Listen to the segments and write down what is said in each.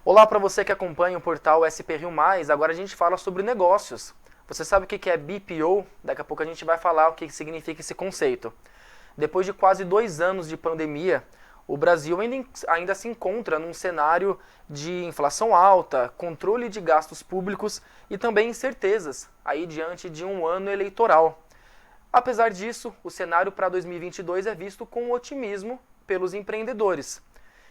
Olá para você que acompanha o portal SP Rio Mais. Agora a gente fala sobre negócios. Você sabe o que é BPO? Daqui a pouco a gente vai falar o que significa esse conceito. Depois de quase 2 anos de pandemia, o Brasil ainda se encontra num cenário de inflação alta, controle de gastos públicos e também incertezas, aí diante de um ano eleitoral. Apesar disso, o cenário para 2022 é visto com otimismo pelos empreendedores.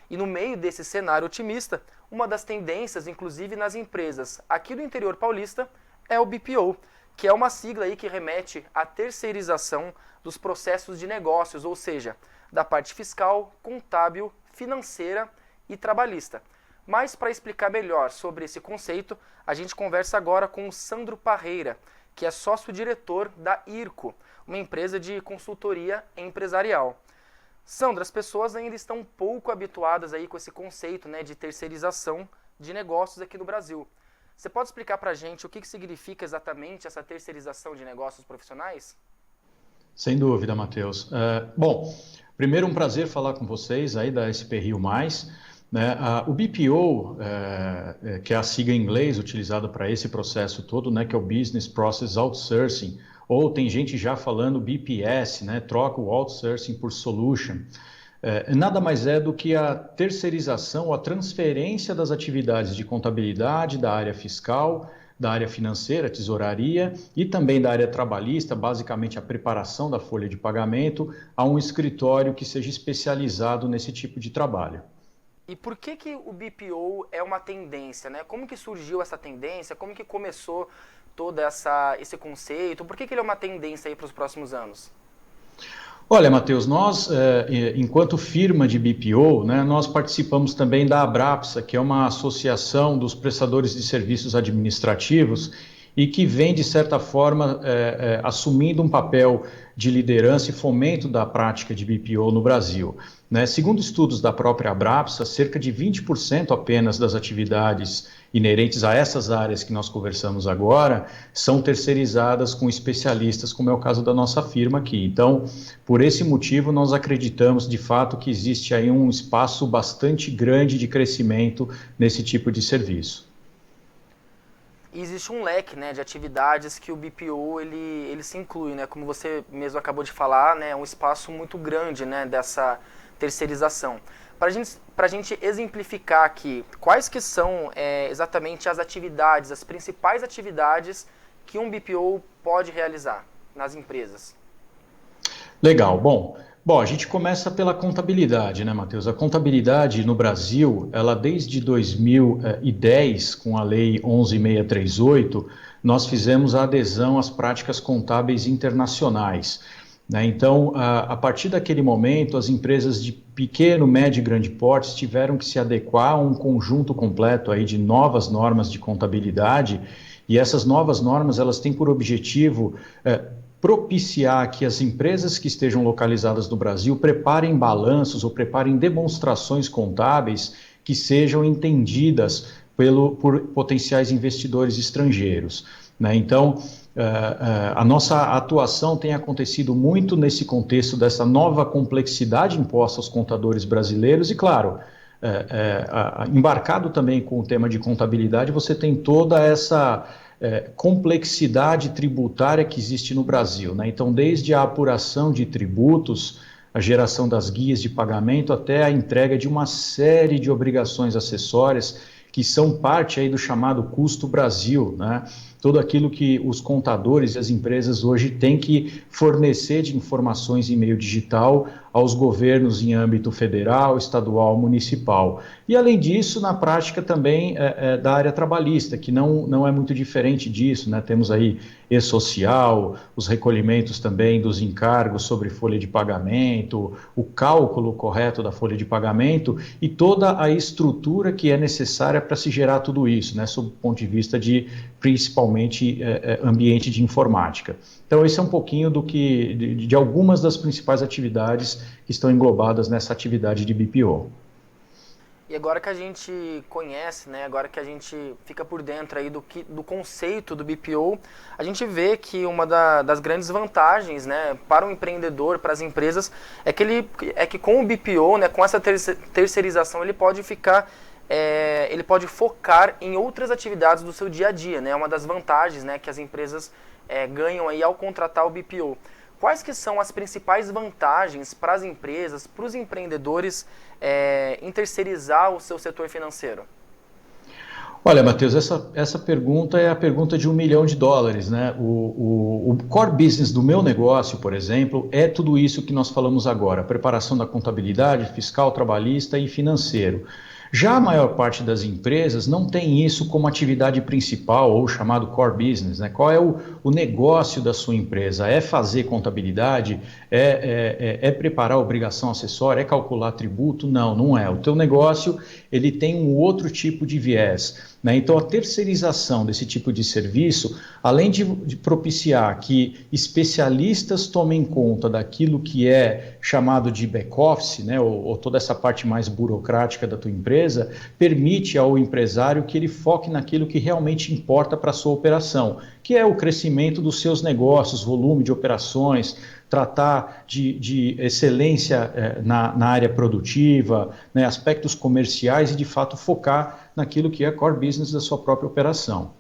E no meio desse cenário otimista, uma das tendências, inclusive nas empresas aqui do interior paulista, é o BPO, que é uma sigla aí que remete à terceirização dos processos de negócios, ou seja, da parte fiscal, contábil, financeira e trabalhista. Mas para explicar melhor sobre esse conceito, a gente conversa agora com o Sandro Parreira, que é sócio-diretor da IRCO, uma empresa de consultoria empresarial. Sandra, as pessoas ainda estão pouco habituadas aí com esse conceito, né, de terceirização de negócios aqui no Brasil. Você pode explicar para a gente o que significa exatamente essa terceirização de negócios profissionais? Sem dúvida, Matheus. Bom, primeiro um prazer falar com vocês aí da SP Rio Mais, né? O BPO, que é a sigla em inglês utilizada para esse processo todo, né, que é o Business Process Outsourcing, ou tem gente já falando BPS, né, troca o outsourcing por solution. Nada mais é do que a terceirização ou a transferência das atividades de contabilidade da área fiscal, da área financeira, tesouraria e também da área trabalhista, basicamente a preparação da folha de pagamento, a um escritório que seja especializado nesse tipo de trabalho. E por que o BPO é uma tendência, né? Como que surgiu essa tendência? Como que começou todo esse conceito? Por que ele é uma tendência aí para os próximos anos? Olha, Matheus, nós, enquanto firma de BPO, né, nós participamos também da Abrapsa, que é uma associação dos prestadores de serviços administrativos e que vem, de certa forma, assumindo um papel de liderança e fomento da prática de BPO no Brasil. Né? Segundo estudos da própria Abrapsa, cerca de 20% apenas das atividades inerentes a essas áreas que nós conversamos agora são terceirizadas com especialistas, como é o caso da nossa firma aqui. Então, por esse motivo, nós acreditamos, de fato, que existe aí um espaço bastante grande de crescimento nesse tipo de serviço. E existe um leque, né, de atividades que o BPO ele se inclui, né, como você mesmo acabou de falar, né, é um espaço muito grande, né, dessa terceirização. Para a gente exemplificar aqui, quais que são exatamente as atividades, as principais atividades que um BPO pode realizar nas empresas? Legal. Bom, a gente começa pela contabilidade, né, Matheus? A contabilidade no Brasil, ela desde 2010, com a Lei 11.638, nós fizemos a adesão às práticas contábeis internacionais. Né? Então, a partir daquele momento, as empresas de pequeno, médio e grande porte tiveram que se adequar a um conjunto completo aí de novas normas de contabilidade, e essas novas normas, elas têm por objetivo propiciar que as empresas que estejam localizadas no Brasil preparem balanços ou preparem demonstrações contábeis que sejam entendidas por potenciais investidores estrangeiros. Né? Então, a nossa atuação tem acontecido muito nesse contexto dessa nova complexidade imposta aos contadores brasileiros e, claro, embarcado também com o tema de contabilidade, você tem toda essa complexidade tributária que existe no Brasil, né? Então, desde a apuração de tributos, a geração das guias de pagamento, até a entrega de uma série de obrigações acessórias que são parte aí do chamado custo Brasil, né? Tudo aquilo que os contadores e as empresas hoje têm que fornecer de informações em meio digital aos governos em âmbito federal, estadual, municipal. E, além disso, na prática também da área trabalhista, que não é muito diferente disso, né? Temos aí e-social, os recolhimentos também dos encargos sobre folha de pagamento, o cálculo correto da folha de pagamento e toda a estrutura que é necessária para se gerar tudo isso, né? Sob o ponto de vista de, principalmente, ambiente de informática. Então, esse é um pouquinho de algumas das principais atividades que estão englobadas nessa atividade de BPO. E agora que a gente conhece, né, agora que a gente fica por dentro aí do conceito do BPO, a gente vê que uma das grandes vantagens, né, para o empreendedor, para as empresas, é que com o BPO, né, com essa terceirização, ele pode ficar ele pode focar em outras atividades do seu dia a dia, né? Uma das vantagens, né, que as empresas ganham aí ao contratar o BPO. Quais que são as principais vantagens para as empresas, para os empreendedores em terceirizar o seu setor financeiro? Olha, Matheus, essa pergunta é a pergunta de $1 milhão, né? O core business do meu negócio, por exemplo, é tudo isso que nós falamos agora, a preparação da contabilidade, fiscal, trabalhista e financeiro. Já a maior parte das empresas não tem isso como atividade principal ou chamado core business, né? Qual é o negócio da sua empresa? É fazer contabilidade? É preparar obrigação acessória? É calcular tributo? Não, não é. O teu negócio ele tem um outro tipo de viés, né? Então, a terceirização desse tipo de serviço, além de propiciar que especialistas tomem conta daquilo que é chamado de back-office, né? Ou toda essa parte mais burocrática da tua empresa, permite ao empresário que ele foque naquilo que realmente importa para a sua operação, que é o crescimento dos seus negócios, volume de operações, tratar de excelência na área produtiva, né, aspectos comerciais e, de fato, focar naquilo que é core business da sua própria operação.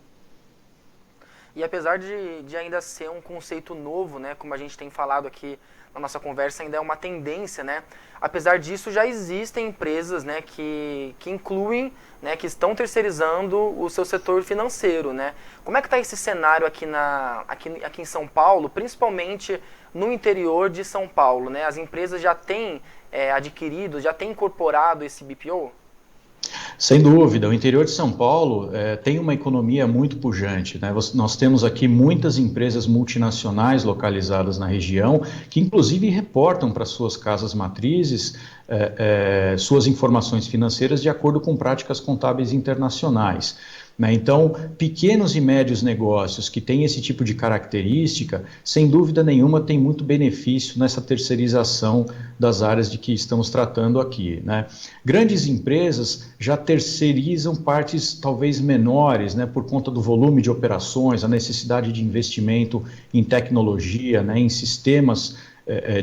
E apesar de ainda ser um conceito novo, né, como a gente tem falado aqui na nossa conversa, ainda é uma tendência, né? Apesar disso, já existem empresas, né, que incluem, né, que estão terceirizando o seu setor financeiro, né? Como é que está esse cenário aqui em São Paulo, principalmente no interior de São Paulo, né? As empresas já têm adquirido, já têm incorporado esse BPO? Sem dúvida, o interior de São Paulo tem uma economia muito pujante, né? Nós temos aqui muitas empresas multinacionais localizadas na região, que inclusive reportam para suas casas matrizes suas informações financeiras de acordo com práticas contábeis internacionais, né? Então, pequenos e médios negócios que têm esse tipo de característica, sem dúvida nenhuma, tem muito benefício nessa terceirização das áreas de que estamos tratando aqui, né? Grandes empresas já terceirizam partes talvez menores, né, por conta do volume de operações, a necessidade de investimento em tecnologia, né, em sistemas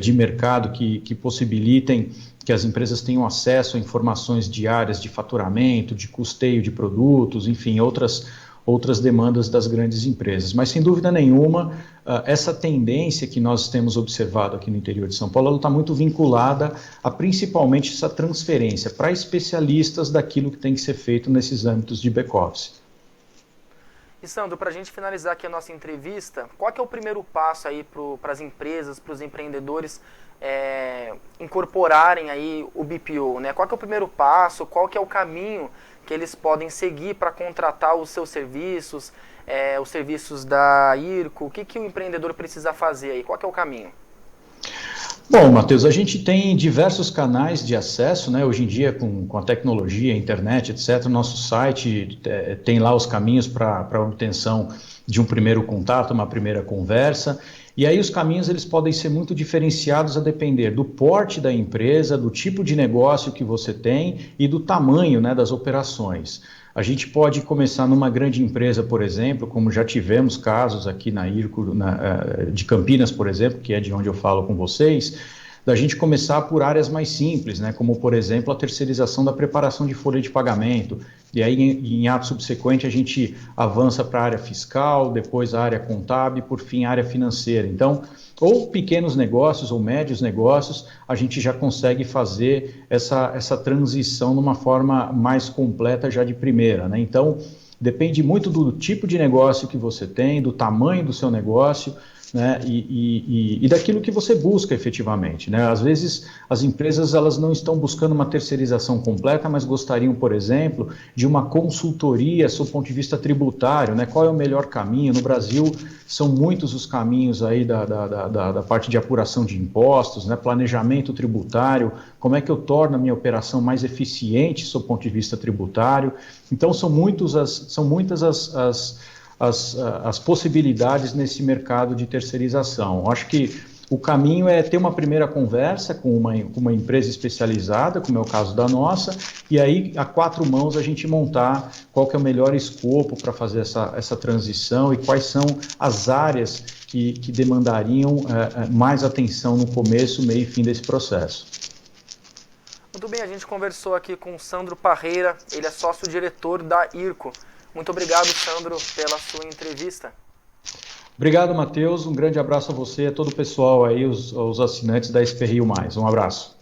de mercado que possibilitem que as empresas tenham acesso a informações diárias de faturamento, de custeio de produtos, enfim, outras demandas das grandes empresas. Mas, sem dúvida nenhuma, essa tendência que nós temos observado aqui no interior de São Paulo, ela está muito vinculada a principalmente essa transferência para especialistas daquilo que tem que ser feito nesses âmbitos de back-office. E Sandro, para a gente finalizar aqui a nossa entrevista, qual que é o primeiro passo aí para as empresas, para os empreendedores incorporarem aí o BPO, né? Qual que é o primeiro passo, qual que é o caminho que eles podem seguir para contratar os seus serviços, os serviços da IRCO? O que o empreendedor precisa fazer aí? Qual que é o caminho? Bom, Matheus, a gente tem diversos canais de acesso, né? Hoje em dia, com a tecnologia, internet, etc., nosso site tem lá os caminhos para a obtenção de um primeiro contato, uma primeira conversa. E aí os caminhos eles podem ser muito diferenciados a depender do porte da empresa, do tipo de negócio que você tem e do tamanho, né, das operações. A gente pode começar numa grande empresa, por exemplo, como já tivemos casos aqui na IRCO, de Campinas, por exemplo, que é de onde eu falo com vocês, da gente começar por áreas mais simples, né, como, por exemplo, a terceirização da preparação de folha de pagamento. E aí, em ato subsequente, a gente avança para a área fiscal, depois a área contábil e, por fim, a área financeira. Então, ou pequenos negócios ou médios negócios, a gente já consegue fazer essa transição numa forma mais completa já de primeira, né? Então, depende muito do tipo de negócio que você tem, do tamanho do seu negócio, né, e daquilo que você busca efetivamente, né? Às vezes as empresas elas não estão buscando uma terceirização completa, mas gostariam, por exemplo, de uma consultoria sob o ponto de vista tributário, né? Qual é o melhor caminho? No Brasil são muitos os caminhos aí da parte de apuração de impostos, né? Planejamento tributário, como é que eu torno a minha operação mais eficiente sob o ponto de vista tributário. Então são muitas as possibilidades nesse mercado de terceirização. Acho que o caminho é ter uma primeira conversa com uma empresa especializada, como é o caso da nossa, e aí a quatro mãos a gente montar qual que é o melhor escopo para fazer essa transição e quais são as áreas que demandariam mais atenção no começo, meio e fim desse processo. Muito bem, a gente conversou aqui com o Sandro Parreira, ele é sócio-diretor da IRCO. Muito obrigado, Sandro, pela sua entrevista. Obrigado, Matheus. Um grande abraço a você e a todo o pessoal aí, os assinantes da SP Rio Mais. Um abraço.